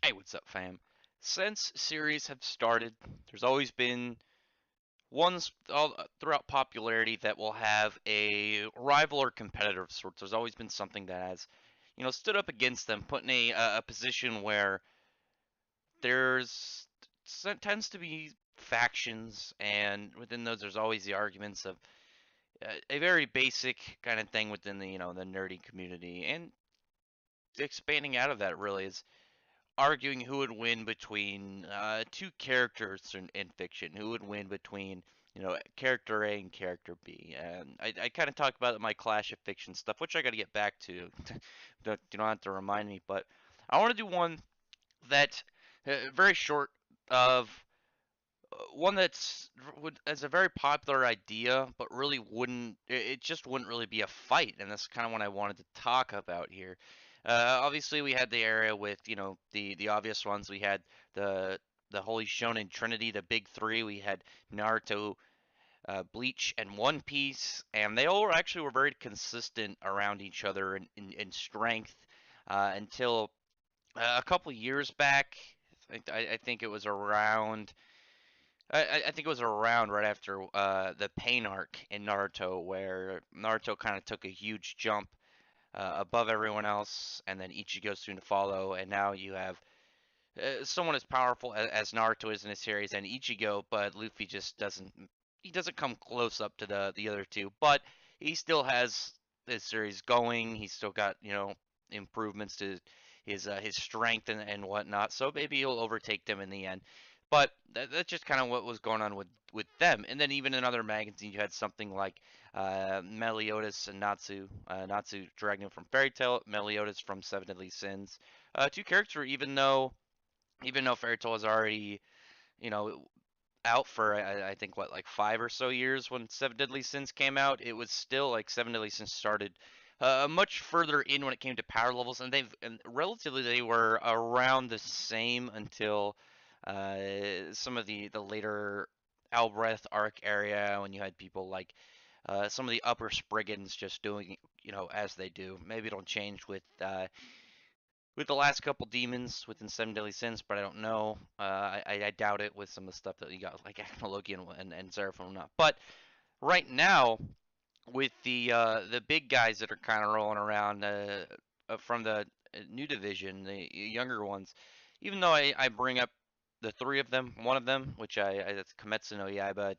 Hey, what's up, fam? Since series have started, there's always been ones all throughout popularity that will have a rival or competitor of sorts. There's always been something that has, stood up against them, put in a position where there's tends to be factions, and within those, there's always the arguments of a very basic kind of thing within the nerdy community, and expanding out of that really is arguing who would win between two characters in fiction. Who would win between character A and character B? And I kind of talked about it in my Clash of Fiction stuff, which I got to get back to. You don't have to remind me, but I want to do one that very short of one that's as a very popular idea, but really wouldn't it just wouldn't really be a fight, and that's kind of what I wanted to talk about here. Obviously, we had the area with the obvious ones. We had the the Holy Shonen Trinity, the big three. We had Naruto, Bleach, and One Piece, and they all actually were very consistent around each other in strength until a couple years back. I think it was around I think it was around right after the Pain arc in Naruto, where Naruto kind of took a huge jump above everyone else, and then Ichigo soon to follow, and now you have someone as powerful as Naruto is in his series, and Ichigo, but Luffy just doesn't come close up to the other two, but he still has his series going. He's still got improvements to his strength and whatnot, so maybe he'll overtake them in the end. But that's just kind of what was going on with them. And then even in other magazines, you had something like Meliodas and Natsu. Natsu dragging him from Fairy Tail, Meliodas from Seven Deadly Sins. Two characters, even though Fairy Tail was already, you know, out for I think what like 5 or so years when Seven Deadly Sins came out, it was still like Seven Deadly Sins started much further in when it came to power levels, and relatively they were around the same until some of the later Albreth arc area when you had people like some of the upper Spriggans just doing as they do. Maybe it'll change with the last couple demons within Seven Deadly Sins, but I don't know. I doubt it with some of the stuff that you got like Acnologi and Seraphim and whatnot. But right now, with the big guys that are kind of rolling around from the new division, the younger ones, even though I bring up the three of them, one of them, which that's Kimetsu no Yaiba,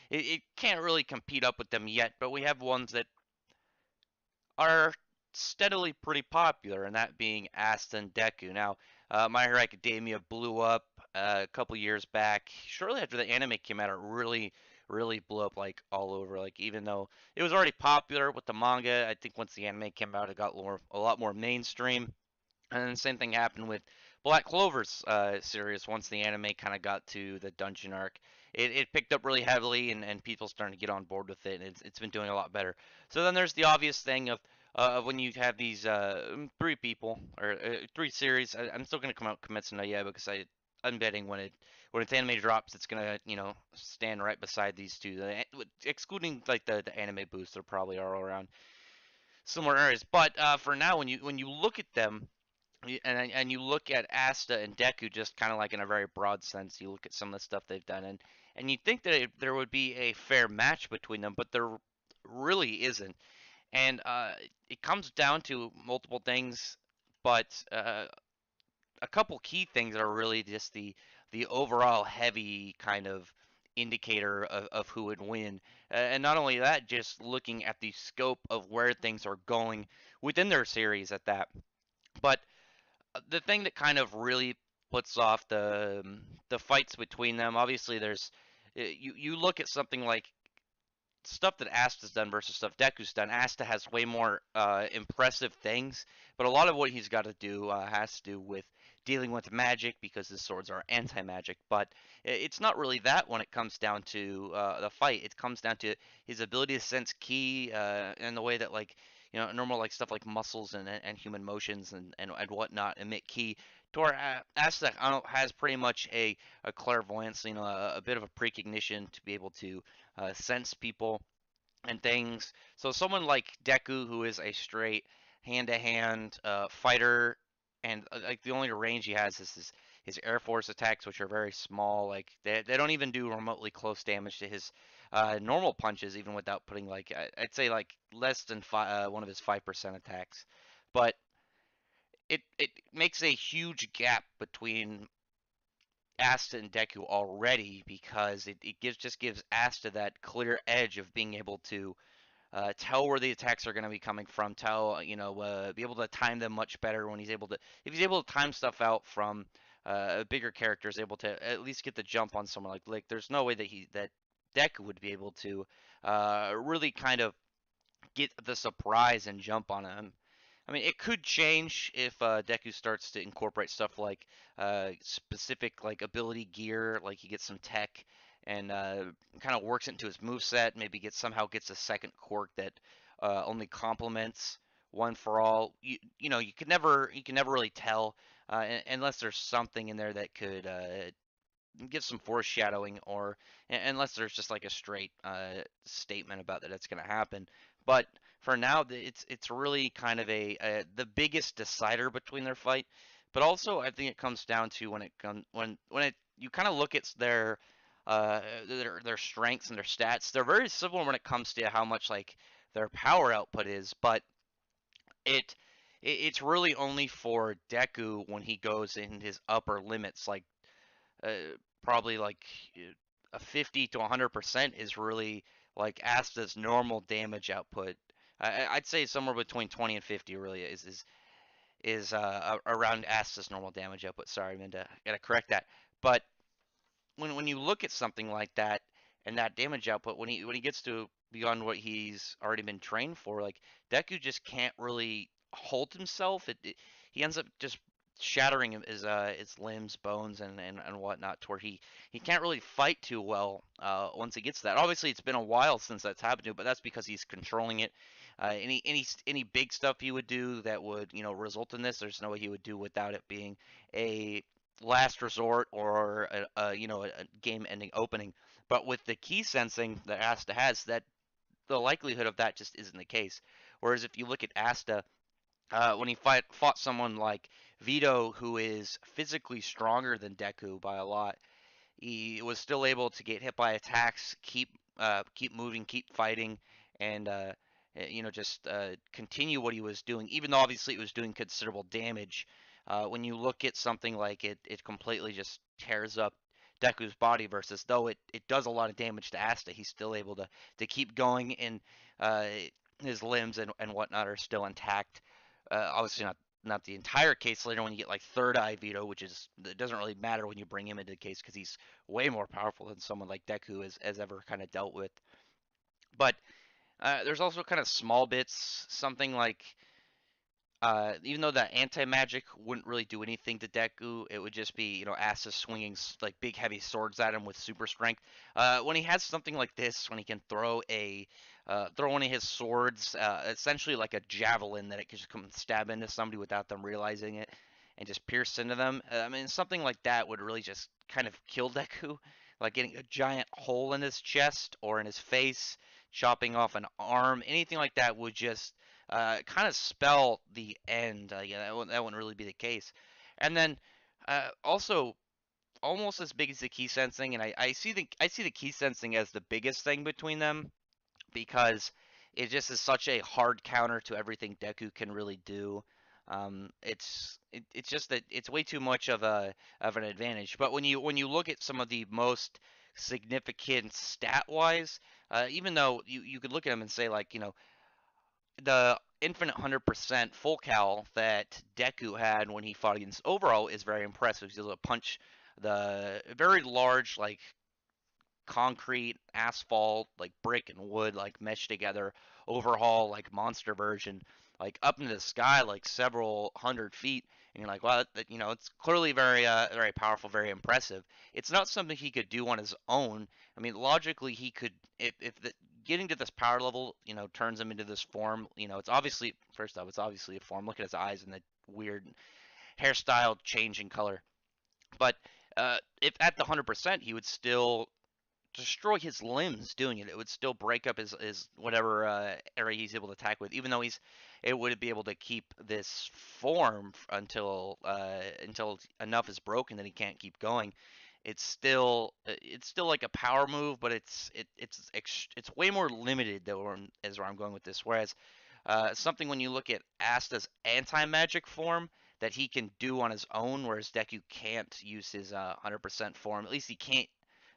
it can't really compete up with them yet, but we have ones that are steadily pretty popular, and that being Asta and Deku. Now, My Hero Academia blew up a couple years back. Shortly after the anime came out, it really blew up like all over. Like even though it was already popular with the manga, I think once the anime came out, it got a lot more mainstream. And then the same thing happened with Black Clover's series once the anime kind of got to the dungeon arc. It picked up really heavily, and people starting to get on board with it, and it's been doing a lot better. So then there's the obvious thing of when you have these three people or three series. I'm still gonna come out Kimetsu no Yaiba because I'm betting when its anime drops, it's gonna stand right beside these two. Excluding like the anime boosts, they're probably all around similar areas. But for now, when you look at them and you look at Asta and Deku just kind of like in a very broad sense. You look at some of the stuff they've done, and you think that there would be a fair match between them, but there really isn't. And it comes down to multiple things, but a couple key things are really just the overall heavy kind of indicator of who would win. And not only that, just looking at the scope of where things are going within their series at that. But the thing that kind of really puts off the fights between them, obviously, you look at something like stuff that Asta's done versus stuff Deku's done. Asta has way more impressive things, but a lot of what he's got to do has to do with dealing with magic because his swords are anti-magic. But it's not really that when it comes down to the fight. It comes down to his ability to sense ki and the way that like normal like stuff like muscles and human motions and whatnot emit ki. To where Asta has pretty much a clairvoyance, a bit of a precognition to be able to sense people and things. So someone like Deku, who is a straight hand-to-hand fighter, and like the only range he has is his Air Force attacks, which are very small. Like they don't even do remotely close damage to his normal punches, even without putting like I'd say like less than one of his 5% attacks. But it makes a huge gap between Asta and Deku already because it gives Asta that clear edge of being able to tell where the attacks are going to be coming from, be able to time them much better when if he's able to time stuff out from a bigger character is able to at least get the jump on someone like Lick. There's no way that Deku would be able to really kind of get the surprise and jump on him. I mean, it could change if Deku starts to incorporate stuff like specific like ability gear, like he gets some tech and kind of works it into his move set. Maybe somehow gets a second quirk that only complements one for all. You can never really tell unless there's something in there that could give some foreshadowing, or unless there's just like a straight statement about that it's going to happen. But for now, it's really kind of the biggest decider between their fight. But also, I think it comes down to when it you kind of look at their strengths and their stats. They're very similar when it comes to how much like their power output is, but it it's really only for Deku when he goes in his upper limits, like uh, probably like a 50 to 100% is really like Asta's normal damage output. I'd say somewhere between 20 and 50 really is around Asta's normal damage output. Sorry, I gotta correct that. But when you look at something like that and that damage output, when he gets to beyond what he's already been trained for, like Deku just can't really hold himself. He ends up just shattering his limbs, bones, and whatnot, to where he can't really fight too well once he gets to that. Obviously, it's been a while since that's happened to him, but that's because he's controlling it. Any big stuff he would do that would result in this, there's no way he would do without it being a last resort or a game-ending opening. But with the key sensing that Asta has, that the likelihood of that just isn't the case. Whereas if you look at Asta, when he fought someone like Vito, who is physically stronger than Deku by a lot, he was still able to get hit by attacks, keep moving, keep fighting, and just continue what he was doing, even though obviously it was doing considerable damage. When you look at something like it completely just tears up Deku's body versus though it does a lot of damage to Asta, he's still able to keep going, and uh, his limbs and whatnot are still intact. Obviously not the entire case later when you get like third eye Vito, which it doesn't really matter when you bring him into the case because he's way more powerful than someone like Deku has ever kind of dealt with. But there's also kind of small bits, something like even though that anti-magic wouldn't really do anything to Deku, it would just be, Asta swinging like big heavy swords at him with super strength. When he has something like this, when he can throw one of his swords, essentially like a javelin that it can just come and stab into somebody without them realizing it, and just pierce into them. I mean, something like that would really just kind of kill Deku, like getting a giant hole in his chest or in his face, chopping off an arm, anything like that would just kind of spell the end. Yeah, that wouldn't really be the case. And then also almost as big as the key sensing, and I see the key sensing as the biggest thing between them because it just is such a hard counter to everything Deku can really do. It's just that it's way too much of an advantage. But when you look at some of the most significant stat wise, even though you could look at them and say like the infinite 100% full cal that Deku had when he fought against Overall is very impressive. He's able to punch the very large, like concrete, asphalt, like brick and wood, like meshed together Overhaul, like monster version, like up into the sky, like several hundred feet. And you're like, wow, it's clearly very powerful, very impressive. It's not something he could do on his own. I mean, logically, he could, if getting to this power level, turns him into this form. It's obviously, first off, it's obviously a form. Look at his eyes and the weird hairstyle change in color. But if at the 100%, he would still destroy his limbs doing it. It would still break up his whatever area he's able to attack with, even though it would be able to keep this form until enough is broken that he can't keep going. It's still like a power move, but it's way more limited though, is where I'm going with this. Whereas something when you look at Asta's anti-magic form that he can do on his own, whereas Deku can't use his 100% form. At least he can't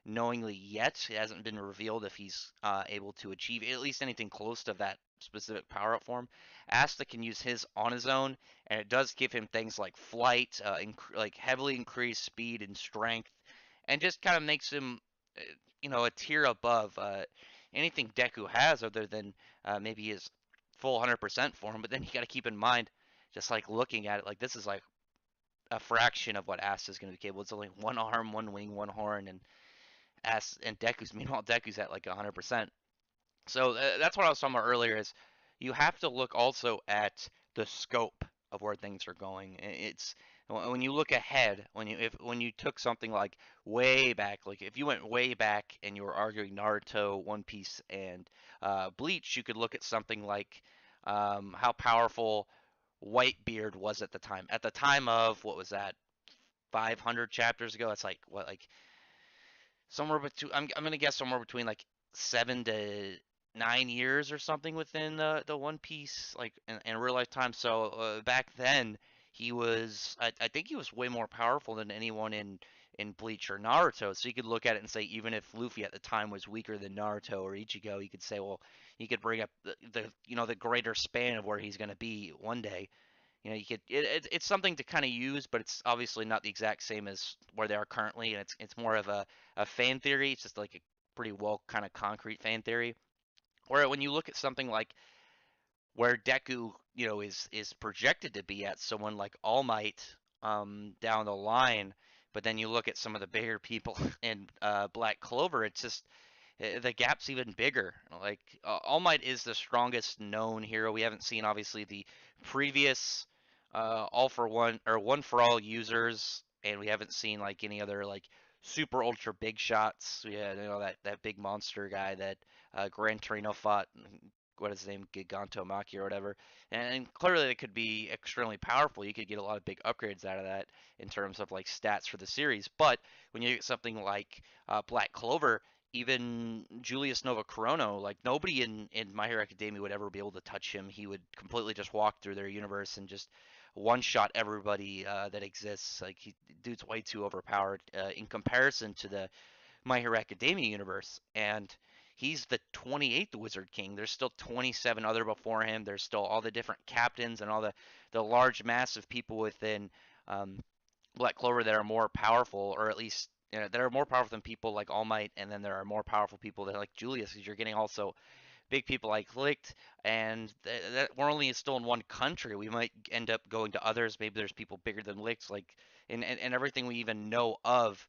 knowingly yet. It hasn't been revealed if he's able to achieve at least anything close to that specific power up form. Asta can use his on his own, and it does give him things like flight, like heavily increased speed and strength, and just kind of makes him, uh, a tier above anything Deku has, other than maybe his full 100% form. But then you got to keep in mind, just like looking at it, like this is like a fraction of what Asta is going to be capable. It's only one arm, one wing, one horn, and Deku's meanwhile Deku's at like 100%. So that's what I was talking about earlier. Is you have to look also at the scope of where things are going. It's when you look ahead, when you took something like way back, like if you went way back and you were arguing Naruto, One Piece, and Bleach, you could look at something like how powerful Whitebeard was at the time. At the time of what was that, 500 chapters ago? That's like what, like somewhere between, I'm gonna guess somewhere between like 7 to 9 years or something within the One Piece like in real life time. So back then I think he was way more powerful than anyone in Bleach or Naruto. So you could look at it and say even if Luffy at the time was weaker than Naruto or Ichigo, you could say, well, you could bring up the greater span of where he's gonna be one day. You could it's something to kind of use, but it's obviously not the exact same as where they are currently, and it's more of a fan theory. It's just like a pretty well kind of concrete fan theory. Where when you look at something like where Deku, is projected to be at someone like All Might down the line, but then you look at some of the bigger people in Black Clover, it's just the gap's even bigger. Like All Might is the strongest known hero. We haven't seen obviously the previous All for One or One for All users, and we haven't seen like any other like super ultra big shots. Yeah, that big monster guy that Gran Torino fought. What is his name? Gigantomachia or whatever. And clearly it could be extremely powerful. You could get a lot of big upgrades out of that in terms of like stats for the series. But when you get something like Black Clover, even Julius Nova Chrono, like nobody in My Hero Academia would ever be able to touch him. He would completely just walk through their universe and just one shot everybody that exists. Like dude's way too overpowered in comparison to the My Hero Academia universe, and he's the 28th Wizard King. There's still 27 other before him. There's still all the different captains and all the large mass of people within um, Black Clover that are more powerful, or at least that are more powerful than people like All Might, and then there are more powerful people that like Julius, because you're getting also big people like Licht, and that we're only still in one country. We might end up going to others. Maybe there's people bigger than Licht, like and everything we even know of,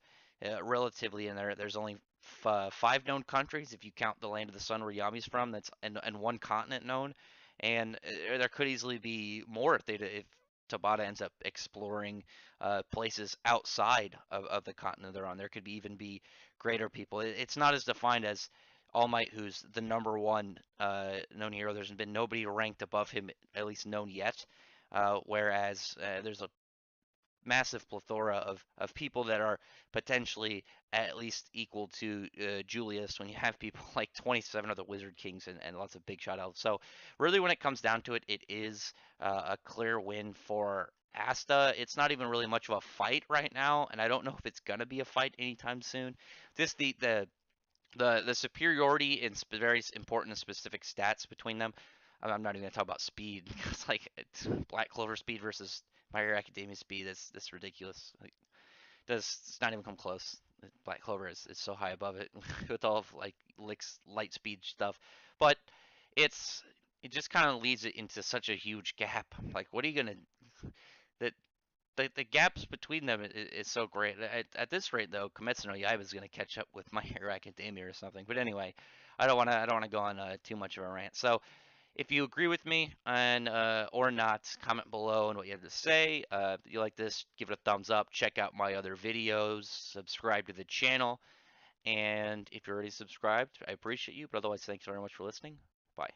relatively. And there's only five known countries if you count the land of the sun where Yami's from. That's and one continent known, and there could easily be more if Tabata ends up exploring places outside of the continent they're on. There could even be greater people. It's not as defined as All Might, who's the number one known hero. There's been nobody ranked above him, at least known yet. Whereas there's a massive plethora of people that are potentially at least equal to Julius when you have people like 27 other Wizard Kings and lots of big shot elves. So really when it comes down to it, it is a clear win for Asta. It's not even really much of a fight right now, and I don't know if it's gonna be a fight anytime soon. Just the superiority in very important and specific stats between them. I'm not even gonna talk about speed because like it's Black Clover speed versus My Hero Academia speed. That's ridiculous. Like, it's not even come close. Black Clover is so high above it with all of like Lick's light speed stuff, but it's it just kind of leads it into such a huge gap. Like, what are you gonna that the gaps between them is so great. At this rate, though, Kimetsu no Yaiba is going to catch up with My Hero Academia or something. But anyway, I don't want to go on too much of a rant. So if you agree with me and or not, comment below on what you have to say. If you like this, give it a thumbs up. Check out my other videos. Subscribe to the channel. And if you're already subscribed, I appreciate you. But otherwise, thanks very much for listening. Bye.